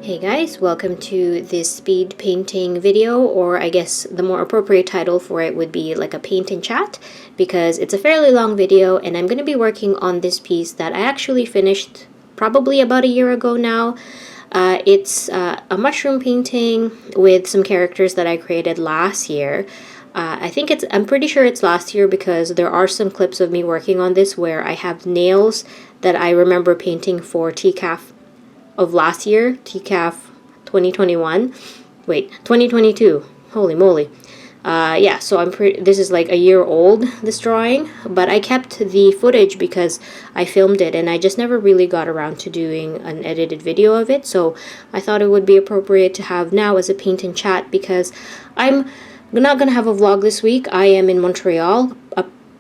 Hey guys, welcome to this speed painting video, or I guess the more appropriate title for it would be like a paint and chat, because it's a fairly long video and I'm going to be working on this piece that I actually finished probably about a year ago now. It's a mushroom painting with some characters that I created last year. I'm pretty sure it's last year because there are some clips of me working on this where I have nails that I remember painting for TCAF of last year, TCAF 2021. Wait, 2022. Holy moly. Yeah, so this is like a year old, this drawing, but I kept the footage because I filmed it and I just never really got around to doing an edited video of it, so I thought it would be appropriate to have now as a paint and chat because I'm not gonna have a vlog this week. I am in Montreal,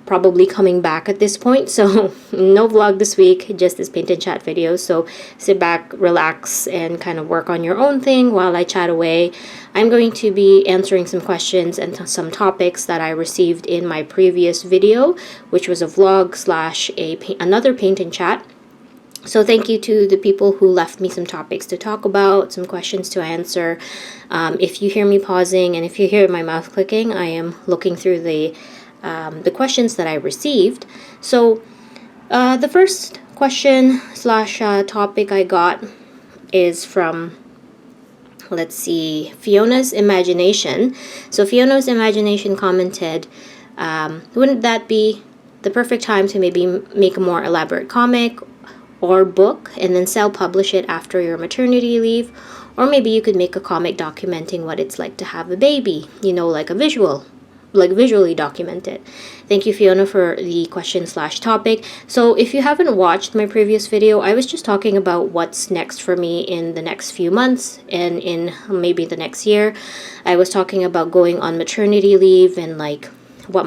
probably coming back at this point, so no vlog this week, just this paint and chat video. So sit back, relax, and kind of work on your own thing while I chat away. I'm going to be answering some questions and some topics that I received in my previous video, which was a vlog slash another paint and chat. So thank you to the people who left me some topics to talk about, some questions to answer. If you hear me pausing and if you hear my mouth clicking, I am looking through the questions that I received. So the first question slash topic I got is from, let's see, Fiona's Imagination. So Fiona's Imagination commented, wouldn't that be the perfect time to maybe make a more elaborate comic or book and then self-publish it after your maternity leave? Or maybe you could make a comic documenting what it's like to have a baby, you know, like a visually documented. Thank you, Fiona, for the question slash topic. So if you haven't watched my previous video, I was just talking about what's next for me in the next few months and in maybe the next year. I was talking about going on maternity leave and like what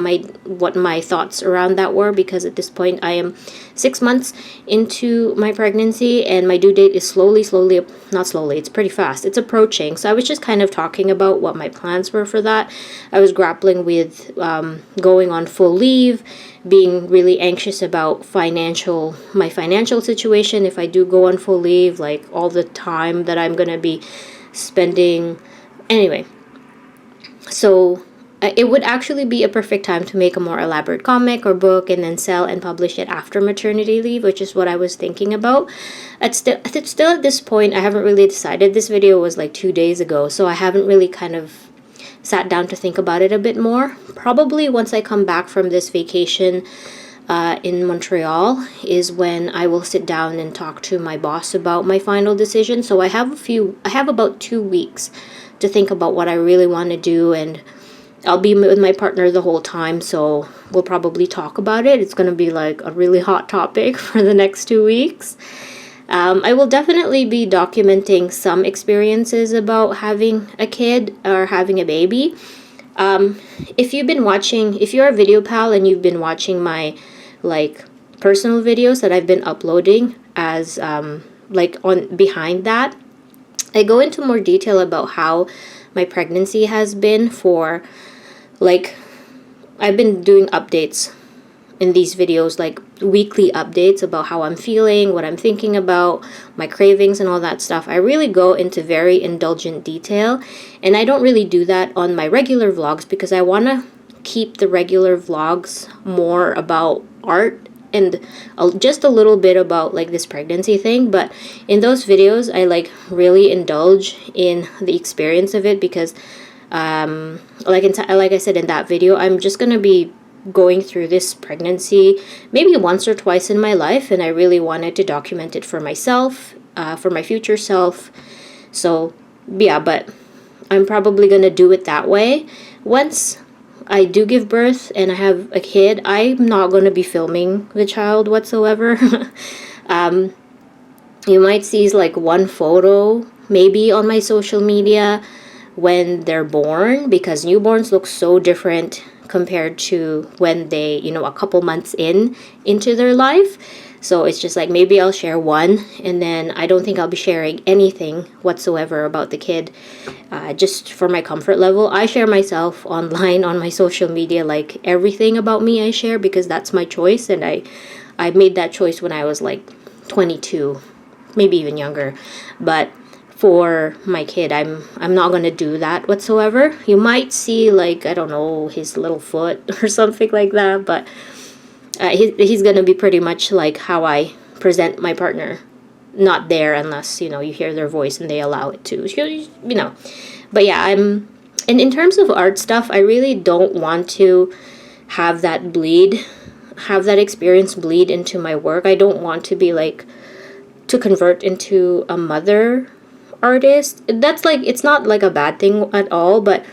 my thoughts around that were, because at this point I am 6 months into my pregnancy and my due date is it's pretty fast, it's approaching. So I was just kind of talking about what my plans were for that. I was grappling with going on full leave, being really anxious about my financial situation if I do go on full leave, like all the time that I'm gonna be spending. Anyway, so it would actually be a perfect time to make a more elaborate comic or book and then sell and publish it after maternity leave, which is what I was thinking about. Still at this point, I haven't really decided. This video was like 2 days ago, so I haven't really kind of sat down to think about it a bit more. Probably once I come back from this vacation in Montreal is when I will sit down and talk to my boss about my final decision. So I have about 2 weeks to think about what I really want to do, and I'll be with my partner the whole time, so we'll probably talk about it. It's going to be like a really hot topic for the next 2 weeks. I will definitely be documenting some experiences about having a kid or having a baby. If you're a video pal and you've been watching my like personal videos that I've been uploading as like on behind that, I go into more detail about how my pregnancy has been for, like, I've been doing updates in these videos, like weekly updates about how I'm feeling, what I'm thinking about, my cravings and all that stuff. I really go into very indulgent detail, and I don't really do that on my regular vlogs because I want to keep the regular vlogs more about art and just a little bit about like this pregnancy thing. But in those videos, I like really indulge in the experience of it because like I said in that video, I'm just gonna be going through this pregnancy maybe once or twice in my life, and I really wanted to document it for myself, for my future self. So yeah, but I'm probably gonna do it that way. Once I do give birth and I have a kid, I'm not going to be filming the child whatsoever. You might see like one photo maybe on my social media when they're born, because newborns look so different compared to when they, you know, a couple months into their life. So it's just like maybe I'll share one, and then I don't think I'll be sharing anything whatsoever about the kid, just for my comfort level. I share myself online on my social media, like everything about me I share because that's my choice, and I made that choice when I was like 22, maybe even younger. But for my kid. I'm not gonna do that whatsoever. You might see, like, I don't know, his little foot or something like that, but he's gonna be pretty much like how I present my partner. Not there unless, you know, you hear their voice and they allow it to, you know. But yeah, and in terms of art stuff, I really don't want to have that experience bleed into my work. I don't want to be like, to convert into a mother artist. That's like, it's not like a bad thing at all, but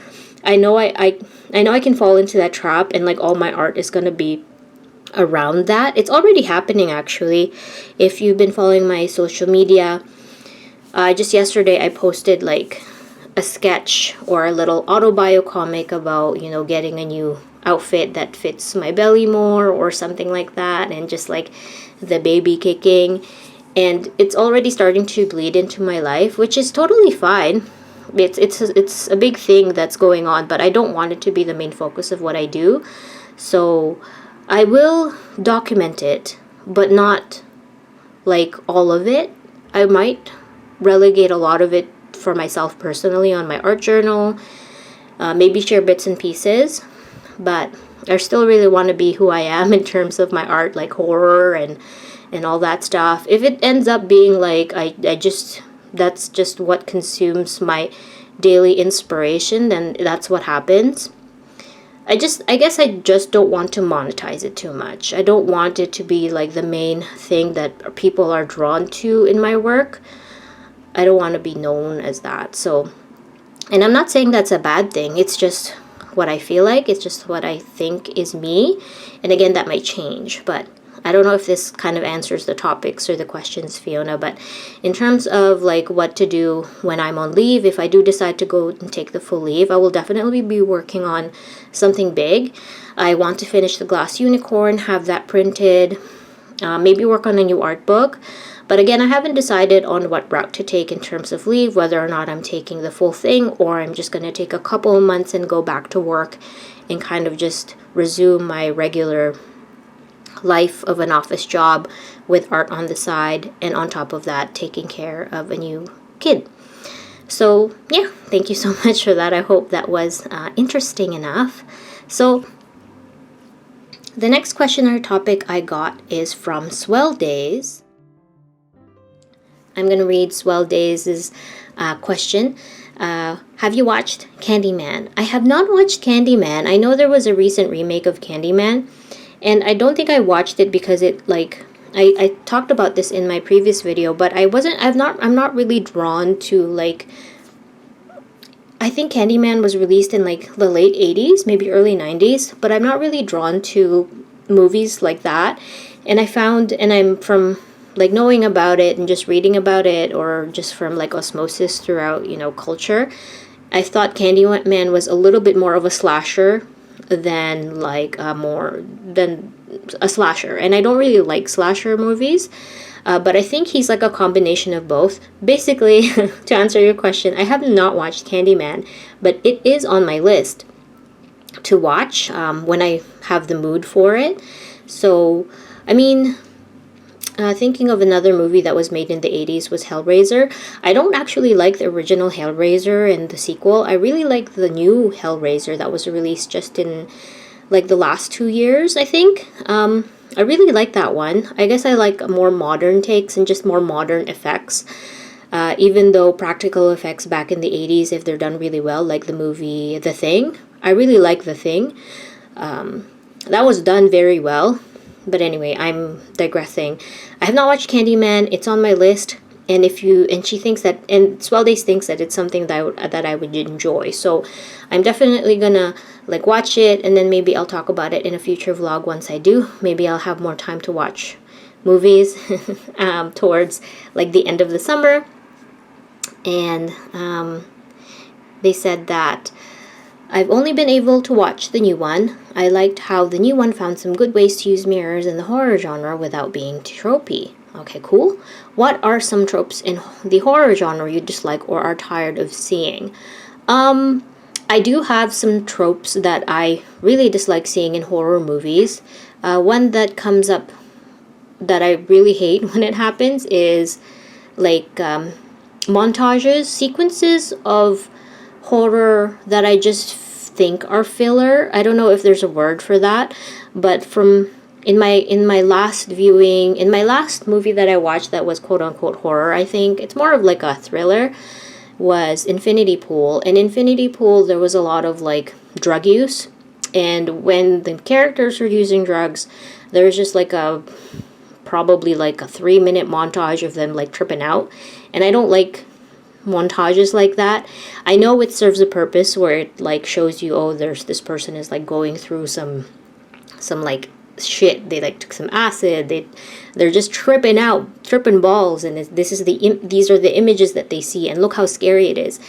I know I know I can fall into that trap, and like all my art is gonna be around that. It's already happening, actually. If you've been following my social media, just yesterday I posted like a sketch or a little autobio comic about, you know, getting a new outfit that fits my belly more or something like that, and just like the baby kicking. And it's already starting to bleed into my life, which is totally fine. It's a big thing that's going on, but I don't want it to be the main focus of what I do. So I will document it, but not like all of it. I might relegate a lot of it for myself personally on my art journal, maybe share bits and pieces, but I still really want to be who I am in terms of my art, like horror and all that stuff. If it ends up being like that's just what consumes my daily inspiration, then that's what happens. I guess I just don't want to monetize it too much. I don't want it to be like the main thing that people are drawn to in my work. I don't want to be known as that. So, and I'm not saying that's a bad thing. It's just what I feel like. It's just what I think is me. And again, that might change, but I don't know if this kind of answers the topics or the questions, Fiona, but in terms of like what to do when I'm on leave, if I do decide to go and take the full leave, I will definitely be working on something big. I want to finish the Glass Unicorn, have that printed, maybe work on a new art book. But again, I haven't decided on what route to take in terms of leave, whether or not I'm taking the full thing or I'm just going to take a couple of months and go back to work and kind of just resume my regular life of an office job with art on the side, and on top of that taking care of a new kid. So yeah, thank you so much for that. I hope that was interesting enough. So the next question or topic I got is from Swell Days. I'm going to read Swell Days' question. Have you watched Candyman? I have not watched Candyman. I know there was a recent remake of Candyman, and I don't think I watched it because it, like, I talked about this in my previous video, but I'm not really drawn to, like, I think Candyman was released in like the late 80s, maybe early 90s, but I'm not really drawn to movies like that. And I'm from like knowing about it and just reading about it, or just from like osmosis throughout, you know, culture, I thought Candyman was a little bit more of a slasher than like than a slasher, and I don't really like slasher movies, but I think he's like a combination of both. Basically, to answer your question, I have not watched Candyman, but it is on my list to watch when I have the mood for it. So, I mean, thinking of another movie that was made in the 80s was Hellraiser. I don't actually like the original Hellraiser and the sequel. I really like the new Hellraiser that was released just in like the last 2 years, I think. I really like that one. I guess I like more modern takes and just more modern effects. Even though practical effects back in the 80s, if they're done really well, like the movie The Thing, I really like The Thing. That was done very well. But anyway, I'm digressing. I have not watched Candyman. It's on my list, and she thinks that, and Swell Days thinks that it's something that I would enjoy. So I'm definitely gonna like watch it, and then maybe I'll talk about it in a future vlog once I do. Maybe I'll have more time to watch movies towards like the end of the summer. And they said that I've only been able to watch the new one. I liked how the new one found some good ways to use mirrors in the horror genre without being tropey. Okay, cool. What are some tropes in the horror genre you dislike or are tired of seeing? I do have some tropes that I really dislike seeing in horror movies. One that comes up that I really hate when it happens is like montages, sequences of horror that I just think are filler. I don't know if there's a word for that, but from in my last viewing, in my last movie that I watched that was quote unquote horror, I think it's more of like a thriller, was Infinity Pool. In Infinity Pool there was a lot of like drug use, and when the characters were using drugs, there was just like a probably like a 3-minute montage of them like tripping out, and I don't like montages like that. I know it serves a purpose where it like shows you, oh, there's this person is like going through some like shit, they like took some acid, they're just tripping out, tripping balls, and these are the images that they see, and look how scary it is.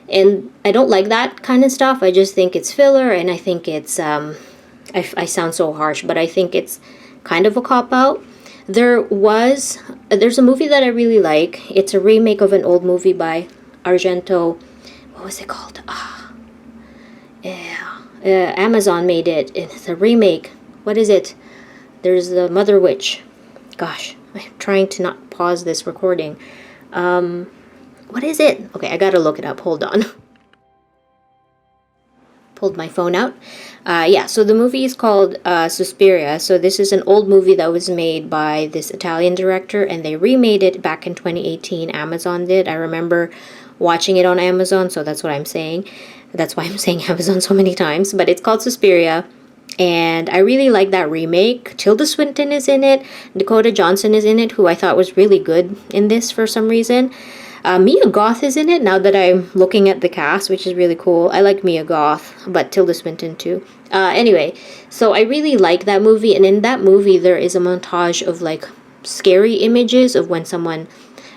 And I don't like that kind of stuff. I just think it's filler, and I think it's I sound so harsh, but I think it's kind of a cop out. There's a movie that I really like. It's a remake of an old movie by Argento. What was it called? Amazon made it. It's a remake. What is it? There's the Mother Witch. Gosh, I'm trying to not pause this recording. What is it? Okay, I gotta look it up. Hold on. Pulled my phone out. Yeah, so the movie is called Suspiria. So this is an old movie that was made by this Italian director, and they remade it back in 2018. Amazon did. I remember watching it on Amazon, so that's what I'm saying. That's why I'm saying Amazon so many times. But it's called Suspiria, and I really like that remake. Tilda Swinton is in it. Dakota Johnson is in it, who I thought was really good in this for some reason. Mia Goth is in it, now that I'm looking at the cast, which is really cool. I like Mia Goth, but Tilda Swinton too. Anyway, so I really like that movie, and in that movie there is a montage of like scary images of when someone,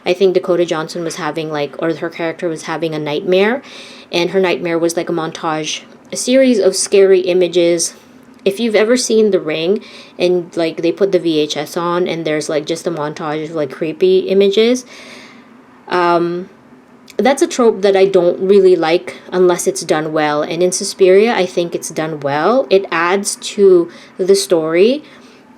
I think Dakota Johnson was having like, or her character was having a nightmare, and her nightmare was like a series of scary images. If you've ever seen The Ring, and like they put the VHS on and there's like just a montage of like creepy images, that's a trope that I don't really like unless it's done well. And in Suspiria, I think it's done well. It adds to the story.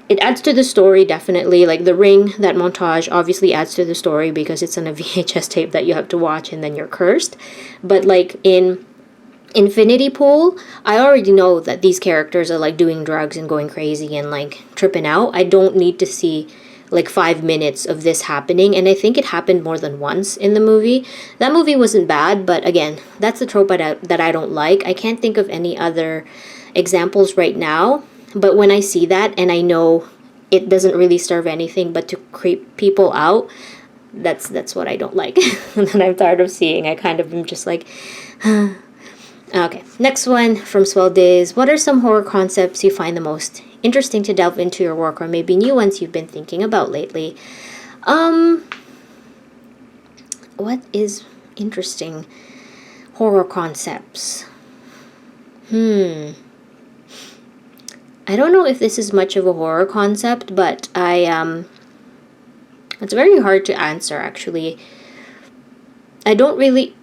Definitely. Like The Ring, that montage obviously adds to the story because it's on a VHS tape that you have to watch and then you're cursed. But like in Infinity Pool, I already know that these characters are like doing drugs and going crazy and like tripping out. I don't need to see like 5 minutes of this happening, and I think it happened more than once in the movie. That movie wasn't bad, but again, that's the trope that I don't like. I can't think of any other examples right now, but when I see that and I know it doesn't really serve anything but to creep people out, that's what I don't like. And then I'm tired of seeing. I kind of am just like okay, next one from Swell Diz. What are some horror concepts you find the most interesting to delve into your work, or maybe new ones you've been thinking about lately? What is interesting horror concepts? I don't know if this is much of a horror concept, but it's very hard to answer actually. I don't really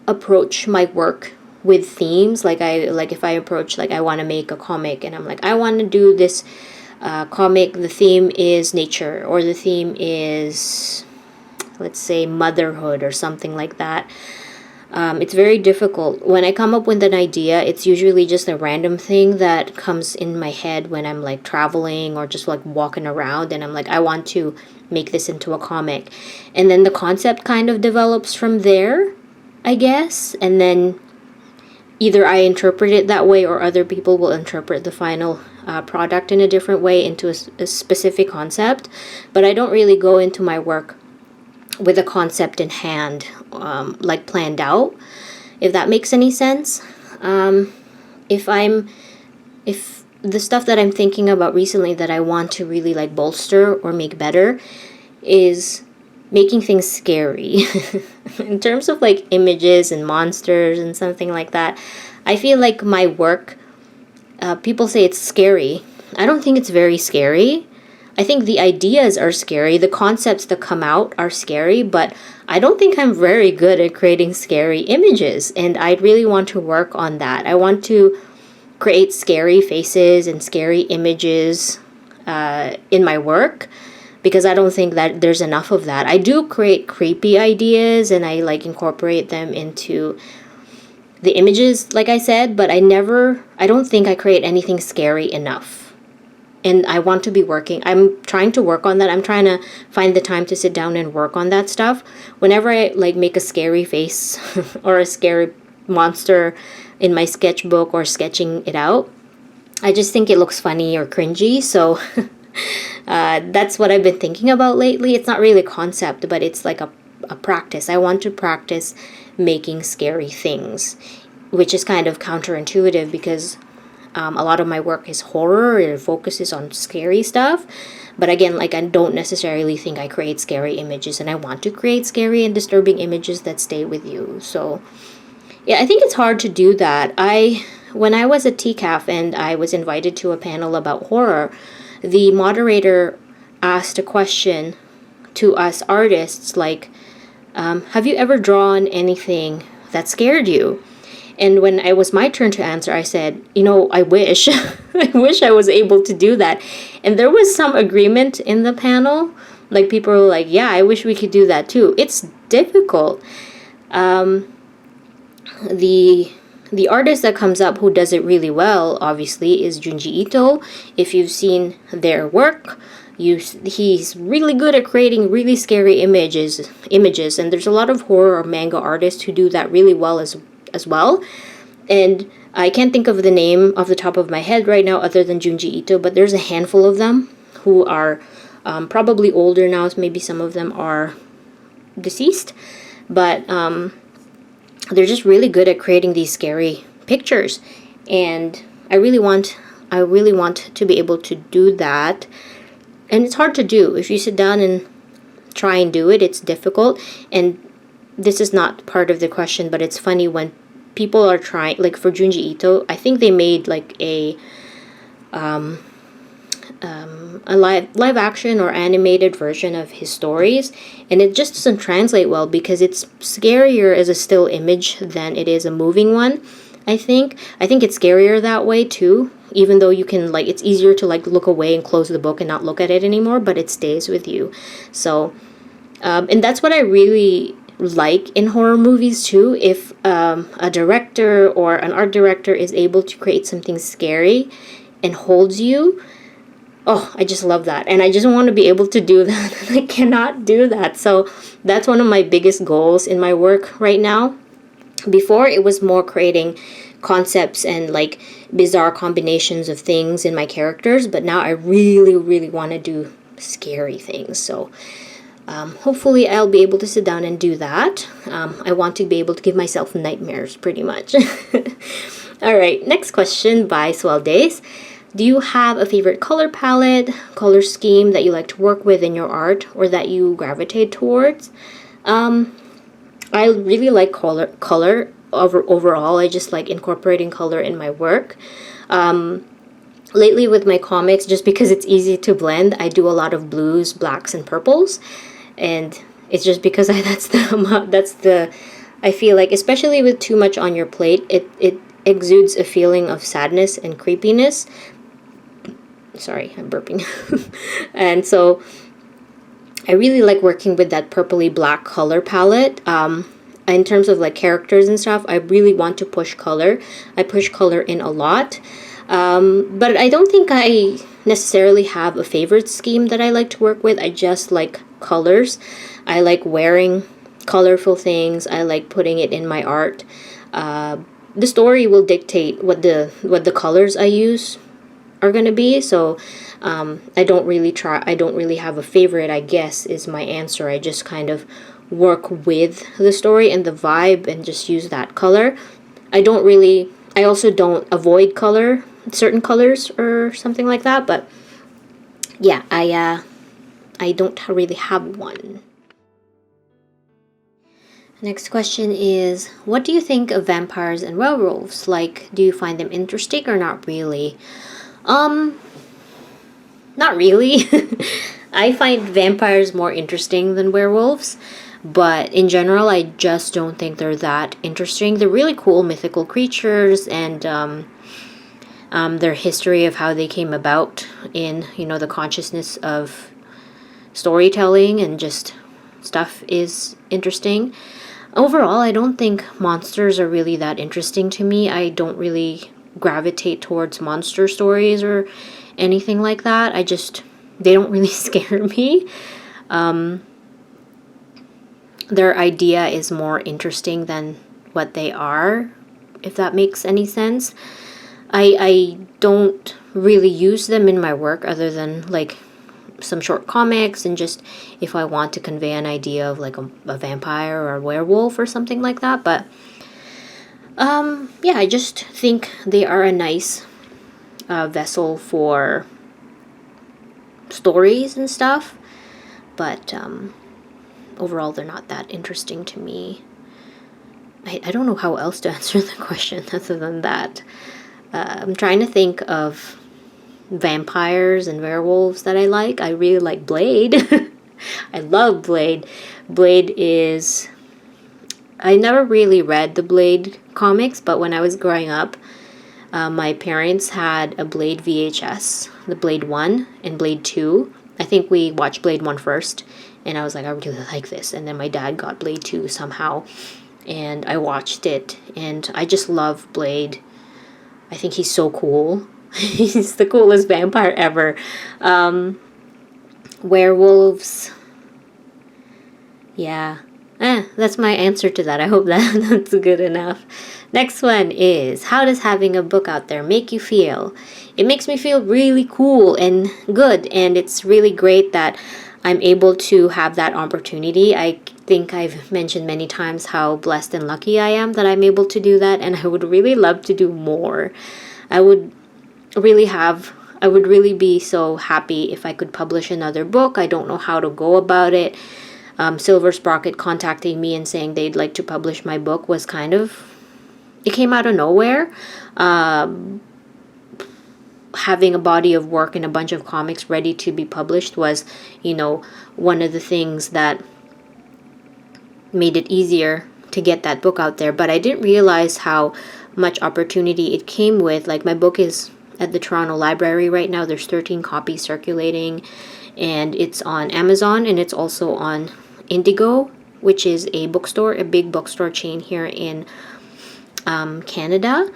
approach my work with themes like if I approach, like, I want to make a comic and I'm like, I want to do this comic, the theme is nature, or the theme is, let's say, motherhood or something like that. It's very difficult. When I come up with an idea, it's usually just a random thing that comes in my head when I'm like traveling or just like walking around, and I'm like, I want to make this into a comic, and then the concept kind of develops from there, I guess, and then either I interpret it that way or other people will interpret the final product in a different way into a specific concept. But I don't really go into my work with a concept in hand, like planned out, if that makes any sense. If the stuff that I'm thinking about recently that I want to really like bolster or make better is making things scary. In terms of like images and monsters and something like that, I feel like my work, people say it's scary. I don't think it's very scary. I think the ideas are scary, the concepts that come out are scary, but I don't think I'm very good at creating scary images, and I really want to work on that. I want to create scary faces and scary images in my work. because I don't think that there's enough of that. I do create creepy ideas and I like incorporate them into the images, like I said, but I don't think I create anything scary enough. And I'm trying to work on that. I'm trying to find the time to sit down and work on that stuff. Whenever I like make a scary face or a scary monster in my sketchbook or sketching it out, I just think it looks funny or cringy. So that's what I've been thinking about lately. It's not really a concept, but it's like a practice. I want to practice making scary things, which is kind of counterintuitive because a lot of my work is horror. It focuses on scary stuff. But again, like I don't necessarily think I create scary images, and I want to create scary and disturbing images that stay with you. So yeah, I think it's hard to do that. When I was at TCAF and I was invited to a panel about horror, the moderator asked a question to us artists like, have you ever drawn anything that scared you? And when it was my turn to answer, I said, I wish. I wish I was able to do that. And there was some agreement in the panel. Like people were like, yeah, I wish we could do that too. It's difficult. The artist that comes up who does it really well, obviously, is Junji Ito. If you've seen their work, he's really good at creating really scary images, and there's a lot of horror or manga artists who do that really well as well. And I can't think of the name off the top of my head right now other than Junji Ito, but there's a handful of them who are probably older now, so maybe some of them are deceased, but they're just really good at creating these scary pictures, and I really want to be able to do that. And it's hard to do. If you sit down and try and do it, it's difficult. And this is not part of the question, but it's funny when people are trying, like for Junji Ito, I think they made like a live action or animated version of his stories, and it just doesn't translate well because it's scarier as a still image than it is a moving one. I think it's scarier that way too, even though you can like, it's easier to like look away and close the book and not look at it anymore, but it stays with you. So and that's what I really like in horror movies too. If a director or an art director is able to create something scary and holds you, oh, I just love that. And I just want to be able to do that. I cannot do that. So that's one of my biggest goals in my work right now. Before, it was more creating concepts and like bizarre combinations of things in my characters, but now I really, really want to do scary things. So hopefully I'll be able to sit down and do that. I want to be able to give myself nightmares, pretty much. All right, next question by Swell Days. Do you have a favorite color palette, color scheme that you like to work with in your art or that you gravitate towards? I really like color overall. I just like incorporating color in my work. Lately with my comics, just because it's easy to blend, I do a lot of blues, blacks, and purples. And it's just because that's the I feel like, especially with too much on your plate, it exudes a feeling of sadness and creepiness. Sorry, I'm burping. And so I really like working with that purpley black color palette. In terms of like characters and stuff, I really want to push color. I push color in a lot. But I don't think I necessarily have a favorite scheme that I like to work with. I just like colors. I like wearing colorful things. I like putting it in my art. The story will dictate what the colors I use are gonna be. So I don't really have a favorite, I guess, is my answer. I just kind of work with the story and the vibe and just use that color. I also don't avoid certain colors or something like that, but yeah, I don't really have one. Next question is, what do you think of vampires and werewolves? Like, do you find them interesting or not really? Not really. I find vampires more interesting than werewolves, but in general, I just don't think they're that interesting. They're really cool mythical creatures, and their history of how they came about in, the consciousness of storytelling and just stuff is interesting. Overall, I don't think monsters are really that interesting to me. I don't really gravitate towards monster stories or anything like that. They don't really scare me. Their idea is more interesting than what they are, if that makes any sense. I don't really use them in my work other than like some short comics and just if I want to convey an idea of like a vampire or a werewolf or something like that. But yeah, I just think they are a nice vessel for stories and stuff. But overall, they're not that interesting to me. I don't know how else to answer the question other than that. I'm trying to think of vampires and werewolves that I like. I really like Blade. I love Blade. Blade is... I never really read the Blade comics, but when I was growing up, my parents had a Blade VHS, the Blade 1 and Blade 2. I think we watched Blade 1 first, and I was like, I really like this. And then my dad got Blade 2 somehow, and I watched it, and I just love Blade. I think he's so cool. He's the coolest vampire ever. Werewolves. Yeah. That's my answer to that. I hope that's good enough. Next one is, how does having a book out there make you feel? It makes me feel really cool and good, and it's really great that I'm able to have that opportunity. I think I've mentioned many times how blessed and lucky I am that I'm able to do that, and I would really love to do more. I would really be so happy if I could publish another book. I don't know how to go about it. Silver Sprocket contacting me and saying they'd like to publish my book was kind of... It came out of nowhere. Having a body of work and a bunch of comics ready to be published was, one of the things that made it easier to get that book out there. But I didn't realize how much opportunity it came with. Like, my book is at the Toronto Library right now. There's 13 copies circulating, and it's on Amazon, and it's also on Indigo, which is a big bookstore chain here in Canada.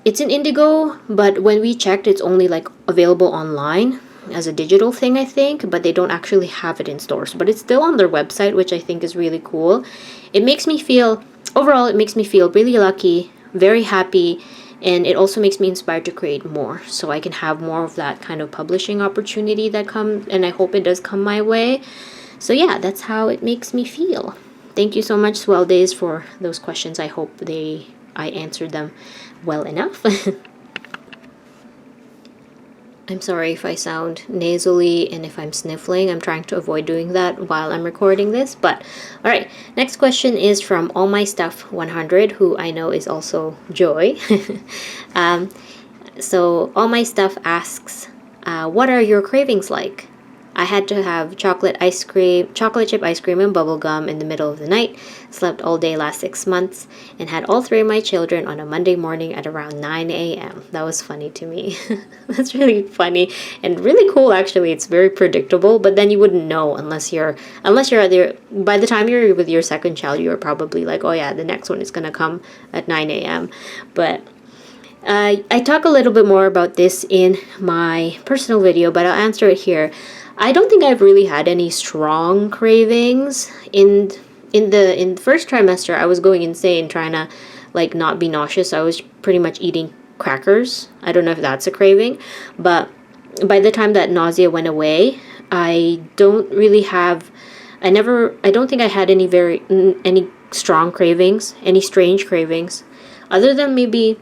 It's in Indigo, but when we checked, it's only like available online as a digital thing, I think, but they don't actually have it in stores. But it's still on their website, which I think is really cool. It makes me feel really lucky, very happy, and it also makes me inspired to create more, so I can have more of that kind of publishing opportunity that comes, and I hope it does come my way. So yeah, that's how it makes me feel. Thank you so much, Swell Days, for those questions. I hope I answered them well enough. I'm sorry if I sound nasally and if I'm sniffling. I'm trying to avoid doing that while I'm recording this. But alright, next question is from All My Stuff 100, who I know is also Joy. So All My Stuff asks, what are your cravings like? I had to have chocolate chip ice cream and bubble gum in the middle of the night, slept all day last 6 months, and had all 3 of my children on a Monday morning at around 9 a.m. That was funny to me. That's really funny and really cool, actually. It's very predictable, but then you wouldn't know unless you're by the time you're with your second child, you're probably like, oh yeah, the next one is gonna come at 9 a.m. But I talk a little bit more about this in my personal video, but I'll answer it here. I don't think I've really had any strong cravings. In the first trimester, I was going insane trying to like not be nauseous. I was pretty much eating crackers. I don't know if that's a craving, but by the time that nausea went away, I don't think I had any strong cravings, any strange cravings, other than maybe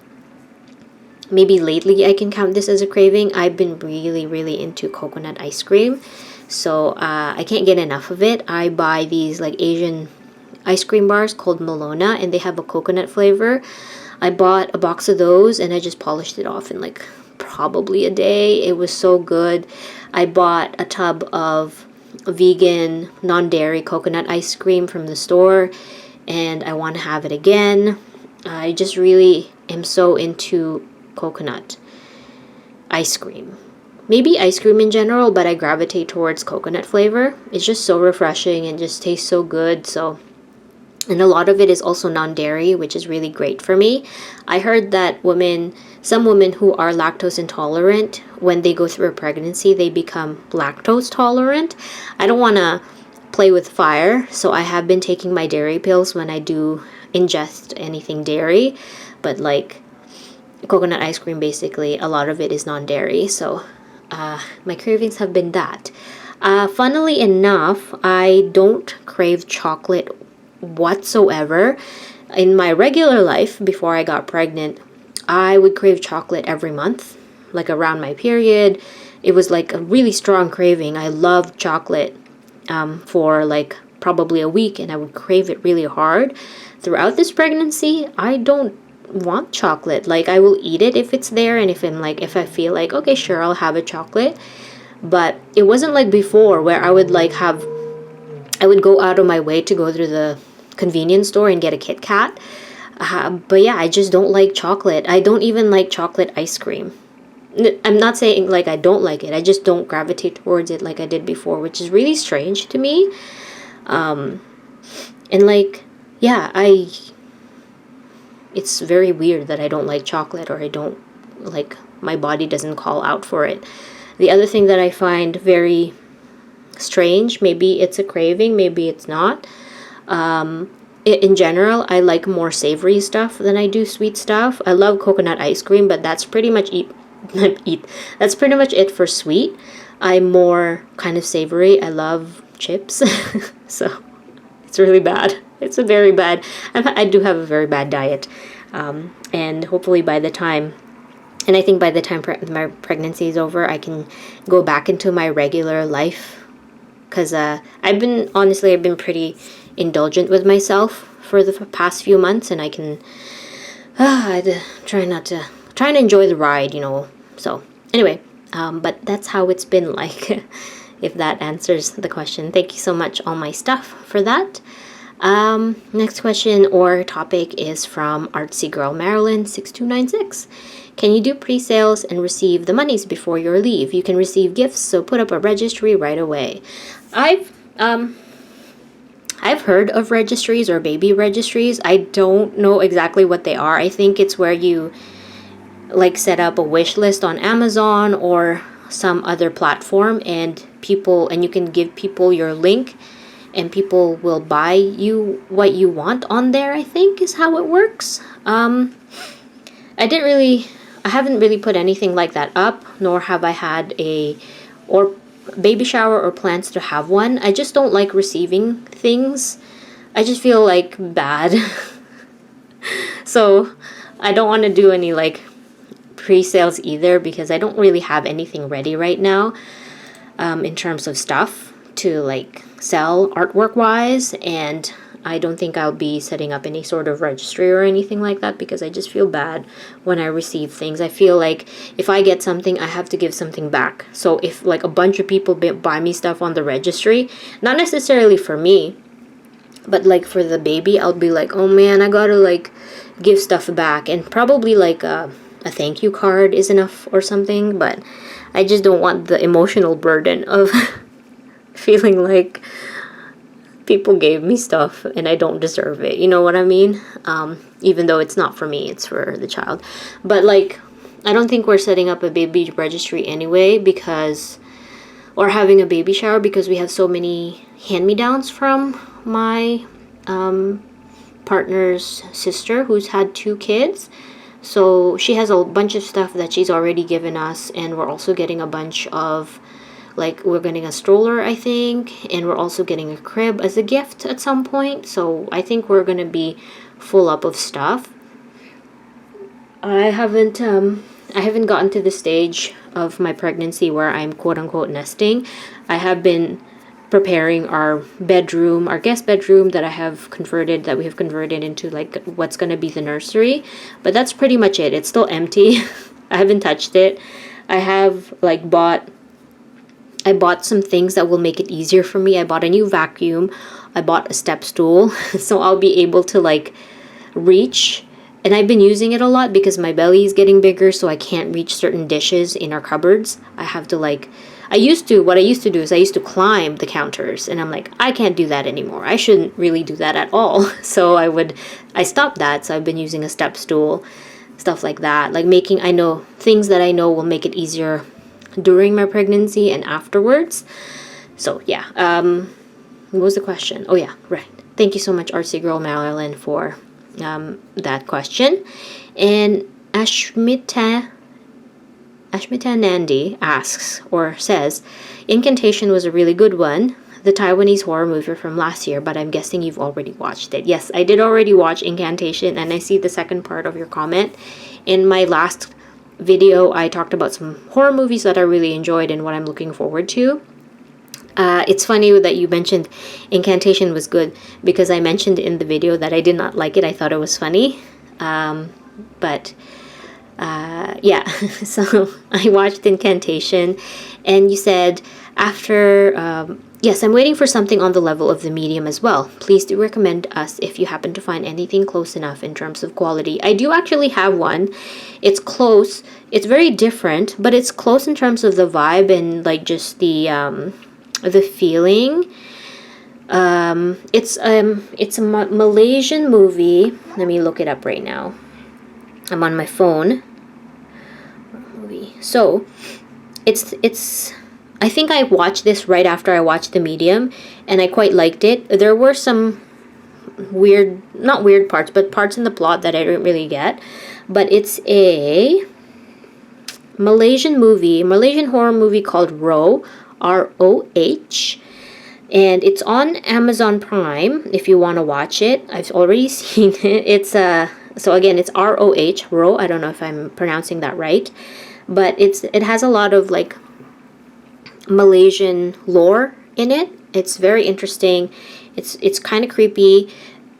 lately I can count this as a craving. I've been really, really into coconut ice cream. So I can't get enough of it. I buy these like Asian ice cream bars called Malona, and they have a coconut flavor. I bought a box of those and I just polished it off in like probably a day. It was so good. I bought a tub of vegan, non-dairy coconut ice cream from the store, and I want to have it again. I just really am so into coconut ice cream. maybe ice cream in general, but I gravitate towards coconut flavor. It's just so refreshing and just tastes so good. So, and a lot of it is also non-dairy, which is really great for me. I heard that some women who are lactose intolerant, when they go through a pregnancy, they become lactose tolerant. I don't want to play with fire, so I have been taking my dairy pills when I do ingest anything dairy, but like coconut ice cream, basically a lot of it is non-dairy, so my cravings have been that. Funnily enough, I don't crave chocolate whatsoever. In my regular life, before I got pregnant, I would crave chocolate every month, like around my period. It was like a really strong craving. I loved chocolate for like probably a week, and I would crave it really hard. Throughout this pregnancy, I don't want chocolate. Like, I will eat it if it's there, and if I feel like, okay, sure, I'll have a chocolate. But it wasn't like before, where I would go out of my way to go through the convenience store and get a Kit Kat. But yeah, I just don't like chocolate. I don't even like chocolate ice cream. I'm not saying like I don't like it. I just don't gravitate towards it like I did before, which is really strange to me. And like, yeah, it's very weird that I don't like chocolate, or I don't like, my body doesn't call out for it. The other thing that I find very strange, maybe it's a craving, maybe it's not. In general, I like more savory stuff than I do sweet stuff. I love coconut ice cream, but that's pretty much that's pretty much it for sweet. I'm more kind of savory. I love chips. So it's really bad. It's a very bad, I do have a very bad diet. And hopefully by the time my pregnancy is over, I can go back into my regular life. Because I've been pretty indulgent with myself for the past few months, and I can trying to enjoy the ride, So anyway, but that's how it's been like. If that answers the question. Thank you so much, all my stuff, for that. Next question or topic is from Artsy Girl Marilyn 6296. Can you do pre-sales and receive the monies before your leave? You can receive gifts, so put up a registry right away. I've heard of registries or baby registries. I don't know exactly what they are. I think it's where you like set up a wish list on Amazon or some other platform, and you can give people your link, and people will buy you what you want on there, I think is how it works. I haven't really put anything like that up, nor have I had or baby shower or plans to have one. I just don't like receiving things. I just feel like bad. So I don't want to do any like pre-sales either, because I don't really have anything ready right now in terms of stuff to like sell artwork wise, and I don't think I'll be setting up any sort of registry or anything like that, because I just feel bad when I receive things. I feel like if I get something, I have to give something back. So if like a bunch of people buy me stuff on the registry, not necessarily for me, but like for the baby, I'll be like, oh man, I gotta like give stuff back, and probably like a thank you card is enough or something. But I just don't want the emotional burden of feeling like people gave me stuff and I don't deserve it. You know what I mean? Even though it's not for me, it's for the child. But like, I don't think we're setting up a baby registry anyway, or having a baby shower, because we have so many hand-me-downs from my partner's sister, who's had 2 kids. So she has a bunch of stuff that she's already given us, and we're also getting a bunch of, like, we're getting a stroller, I think, and we're also getting a crib as a gift at some point. So I think we're gonna be full up of stuff. I haven't gotten to the stage of my pregnancy where I'm quote-unquote nesting. I have been preparing our guest bedroom that we have converted into like what's going to be the nursery, but that's pretty much it. It's still empty. I haven't touched it. I bought some things that will make it easier for me. I bought a new vacuum. I bought a step stool so I'll be able to like reach and I've been using it a lot because my belly is getting bigger, so I can't reach certain dishes in our cupboards. I have to like, what I used to do is I used to climb the counters, and I'm like, I can't do that anymore. I shouldn't really do that at all. So I stopped that. So I've been using a step stool, stuff like that. Like I know things that I know will make it easier during my pregnancy and afterwards. So yeah, what was the question? Oh yeah, right. Thank you so much, Artsy Girl Marilyn, for that question. And Ashmita Nandi asks or says, Incantation was a really good one, the Taiwanese horror movie from last year, but I'm guessing you've already watched it. Yes, I did already watch Incantation, and I see the second part of your comment. In my last video, I talked about some horror movies that I really enjoyed and what I'm looking forward to. It's funny that you mentioned Incantation was good, because I mentioned in the video that I did not like it. I thought it was funny. But yeah, so I watched Incantation, and you said yes, I'm waiting for something on the level of The Medium as well. Please do recommend us if you happen to find anything close enough in terms of quality. I do actually have one. It's close. It's very different, but it's close in terms of the vibe and like just the feeling. It's a Malaysian movie. Let me look it up right now. I'm on my phone. Movie. So, it's. I think I watched this right after I watched The Medium, and I quite liked it. There were some not weird parts, but parts in the plot that I didn't really get. But it's a Malaysian horror movie called Roh, R-O-H. And it's on Amazon Prime if you want to watch it. I've already seen it. It's so again, it's R-O-H, Roh. I don't know if I'm pronouncing that right, but it has a lot of like Malaysian lore in it. It's very interesting. It's kind of creepy.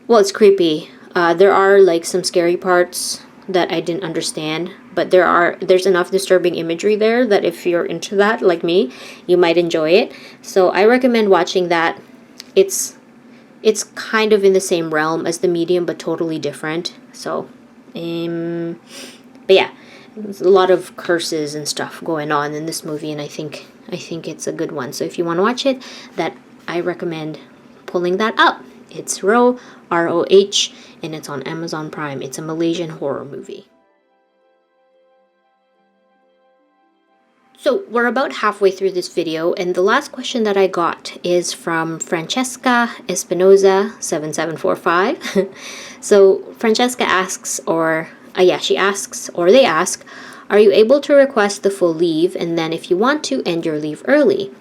Well, it's creepy. There are like some scary parts that I didn't understand, but there's enough disturbing imagery there that if you're into that like me, you might enjoy it. So I recommend watching that. It's kind of in the same realm as The Medium, but totally different. So but yeah, there's a lot of curses and stuff going on in this movie, and I think it's a good one. So if you want to watch it, that I recommend pulling that up. It's Roh, R-O-H, and it's on Amazon Prime. It's a Malaysian horror movie. So we're about halfway through this video, and the last question that I got is from Francesca Espinoza 7745. So Francesca asks, they ask, are you able to request the full leave, and then if you want to, end your leave early?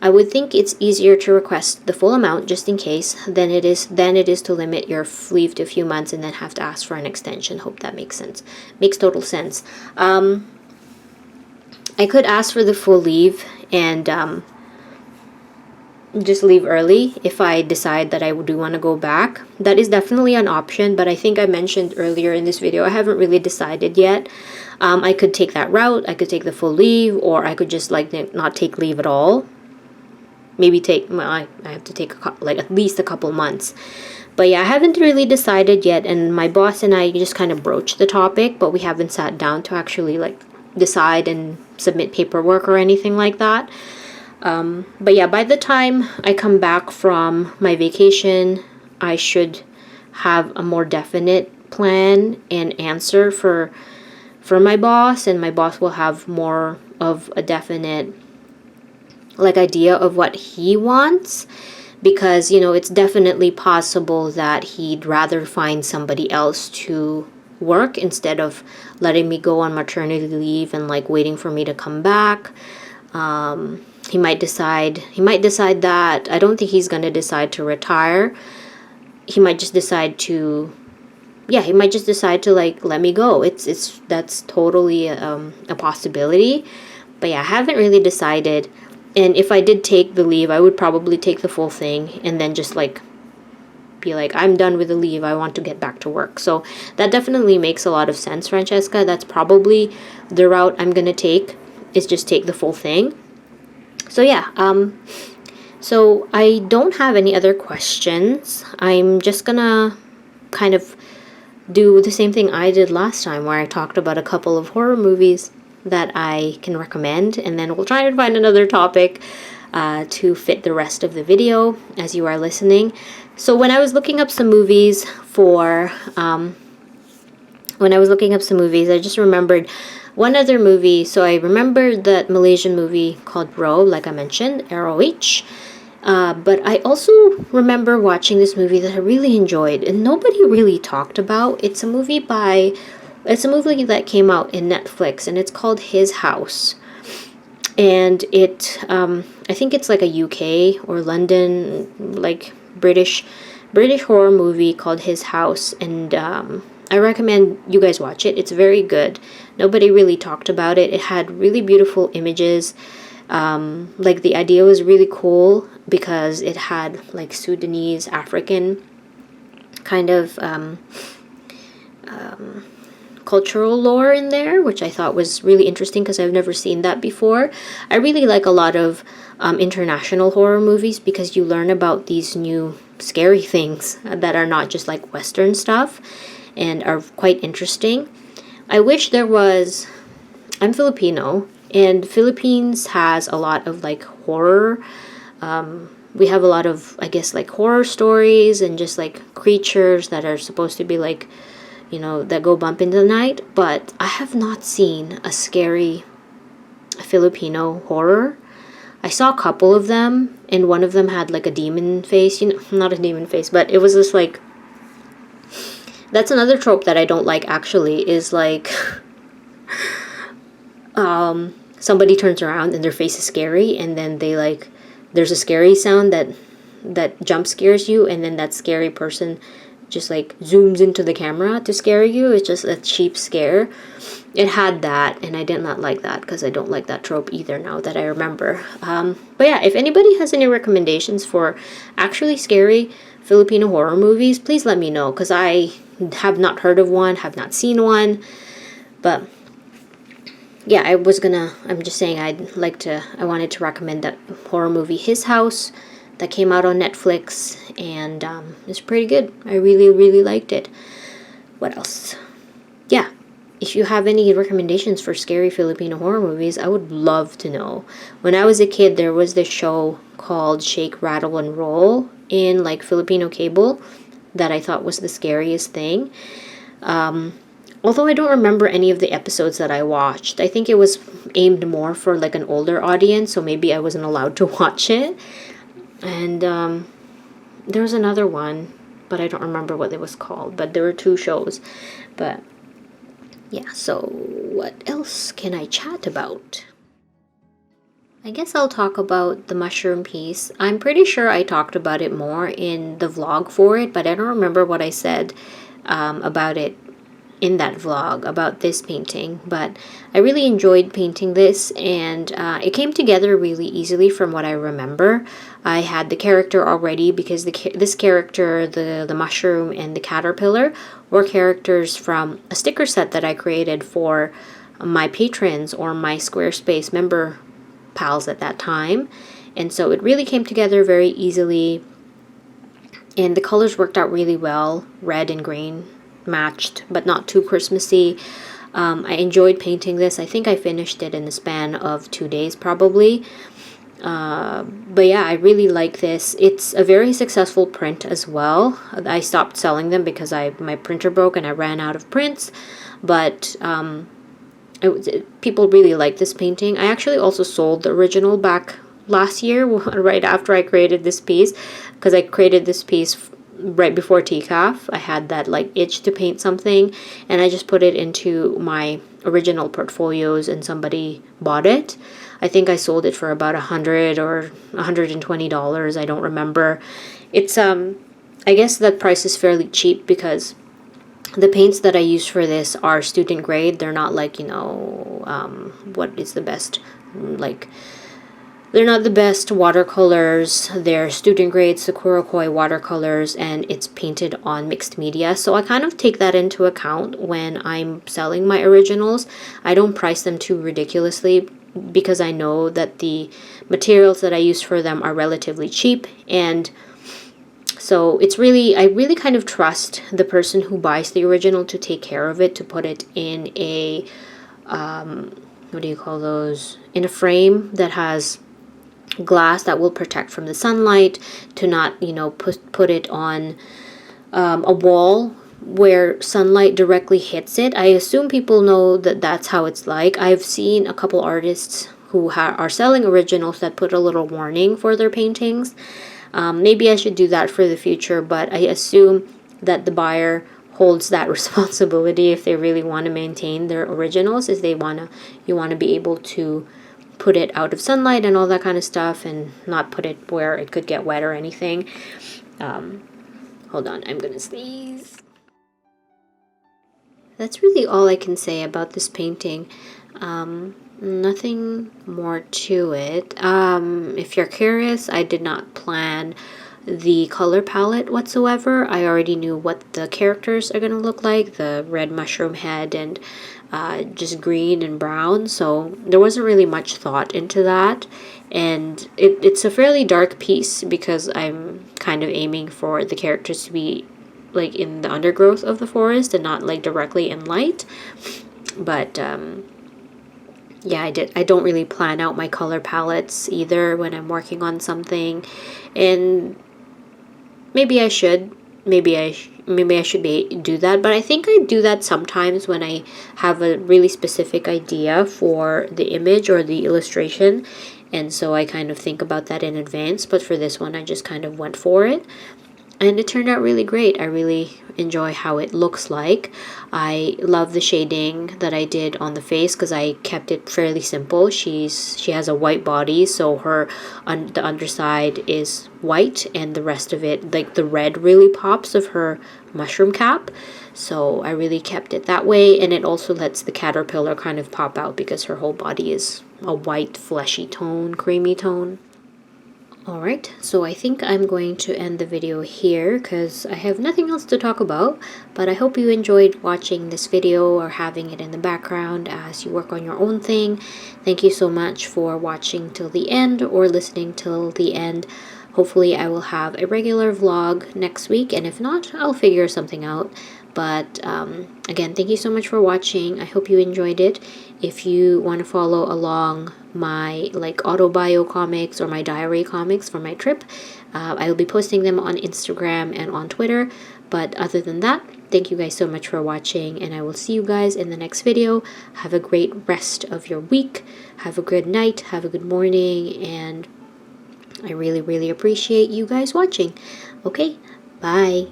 I would think it's easier to request the full amount just in case than it is to limit your leave to a few months and then have to ask for an extension. Hope that makes sense. Makes total sense. I could ask for the full leave and just leave early if I decide that I do want to go back. That is definitely an option, but I think I mentioned earlier in this video, I haven't really decided yet. I could take that route. I could take the full leave, or I could just like not take leave at all. Maybe I have to take at least a couple months. But yeah, I haven't really decided yet, and my boss and I just kind of broached the topic, but we haven't sat down to actually like decide and submit paperwork or anything like that. But yeah, by the time I come back from my vacation, I should have a more definite plan and answer for my boss, and my boss will have more of a definite like idea of what he wants, because it's definitely possible that he'd rather find somebody else to work instead of letting me go on maternity leave and like waiting for me to come back. He might decide that I don't think he's going to decide to retire. He might just decide to like let me go. That's totally a possibility. But yeah, I haven't really decided. And if I did take the leave, I would probably take the full thing and then just like be like, I'm done with the leave, I want to get back to work. So that definitely makes a lot of sense, Francesca. That's probably the route I'm gonna take, is just take the full thing. So yeah, so I don't have any other questions. I'm just gonna kind of do the same thing I did last time, where I talked about a couple of horror movies that I can recommend, and then we'll try and find another topic to fit the rest of the video as you are listening. So when I was looking up some movies I just remembered one other movie. So I remembered that Malaysian movie called Bro, like I mentioned, ROH. But I also remember watching this movie that I really enjoyed and nobody really talked about. It's a movie that came out in Netflix, and it's called His House. And I think it's like a UK or London, like British horror movie called His House. And I recommend you guys watch it. It's very good. Nobody really talked about it. It had really beautiful images. Like the idea was really cool because it had like Sudanese, African kind of cultural lore in there, which I thought was really interesting because I've never seen that before. I really like a lot of international horror movies because you learn about these new scary things that are not just like Western stuff and are quite interesting. I wish there was... I'm Filipino, and Philippines has a lot of like horror. We have a lot of, I guess, like horror stories and just like creatures that are supposed to be like, you know, that go bump in the night. But I have not seen a scary Filipino horror. I saw a couple of them, and one of them had like a demon face. You know, not a demon face, but it was just like... That's another trope that I don't like, actually, is like... somebody turns around and their face is scary, and then they like... There's a scary sound that jump scares you, and then that scary person just like zooms into the camera to scare you. It's just a cheap scare. It had that, and I did not like that because I don't like that trope either now that I remember. But yeah, if anybody has any recommendations for actually scary Filipino horror movies, please let me know because I have not heard of one, have not seen one. But yeah, I'm just saying I wanted to recommend that horror movie His House that came out on Netflix, and it's pretty good. I really, really liked it. What else? Yeah, if you have any recommendations for scary Filipino horror movies, I would love to know. When I was a kid, there was this show called Shake, Rattle, and Roll in like Filipino cable that I thought was the scariest thing. Although I don't remember any of the episodes that I watched. I think it was aimed more for like an older audience, so maybe I wasn't allowed to watch it. And there was another one, but I don't remember what it was called. But there were two shows. But yeah, so what else can I chat about? I guess I'll talk about the mushroom piece. I'm pretty sure I talked about it more in the vlog for it, but I don't remember what I said about it in that vlog about this painting. But I really enjoyed painting this, and it came together really easily from what I remember. I had the character already because this character, the mushroom and the caterpillar, were characters from a sticker set that I created for my patrons or my Squarespace member pals at that time. And so it really came together very easily, and the colors worked out really well. Red and green matched, but not too Christmassy. I enjoyed painting this. I think I finished it in the span of 2 days probably. But yeah, I really like this. It's a very successful print as well. I stopped selling them because my printer broke and I ran out of prints. But people really like this painting. I actually also sold the original back last year, right after I created this piece, because I created this piece right before TCAF. I had that like itch to paint something, and I just put it into my original portfolios, and somebody bought it. I think I sold it for about $100 or $120. I don't remember. It's I guess that price is fairly cheap because the paints that I use for this are student grade. They're not like, you know, what is the best, like, they're not the best watercolors. They're student grade Sakura Koi watercolors, and it's painted on mixed media. So I kind of take that into account when I'm selling my originals. I don't price them too ridiculously because I know that the materials that I use for them are relatively cheap, and So it's really, I really kind of trust the person who buys the original to take care of it, to put it in a, what do you call those? In a frame that has glass that will protect from the sunlight, to not, you know, put it on a wall where sunlight directly hits it. I assume people know that that's how it's like. I've seen a couple artists who are selling originals that put a little warning for their paintings. Maybe I should do that for the future, but I assume that the buyer holds that responsibility if they really want to maintain their originals, is they you want to be able to put it out of sunlight and all that kind of stuff, and not put it where it could get wet or anything. Hold on, I'm gonna sneeze. That's really all I can say about this painting. Nothing more to it. If you're curious, I did not plan the color palette whatsoever. I already knew what the characters are gonna look like, the red mushroom head and just green and brown, so there wasn't really much thought into that. And it's a fairly dark piece because I'm kind of aiming for the characters to be like in the undergrowth of the forest and not like directly in light. But yeah, I don't really plan out my color palettes either when I'm working on something, and maybe I should. Maybe I should do that, but I think I do that sometimes when I have a really specific idea for the image or the illustration, and so I kind of think about that in advance. But for this one, I just kind of went for it, and it turned out really great. I really enjoy how it looks like. I love the shading that I did on the face because I kept it fairly simple. She has a white body, so the underside is white, and the rest of it, like the red really pops of her mushroom cap. So I really kept it that way, and it also lets the caterpillar kind of pop out because her whole body is a white fleshy tone, creamy tone. Alright, so I think I'm going to end the video here because I have nothing else to talk about, but I hope you enjoyed watching this video or having it in the background as you work on your own thing. Thank you so much for watching till the end or listening till the end. Hopefully I will have a regular vlog next week, and if not, I'll figure something out. But again, thank you so much for watching. I hope you enjoyed it. If you want to follow along my like autobio comics or my diary comics for my trip, I will be posting them on Instagram and on Twitter. But other than that, thank you guys so much for watching, and I will see you guys in the next video. Have a great rest of your week. Have a good night. Have a good morning. And I really, really appreciate you guys watching. Okay, bye.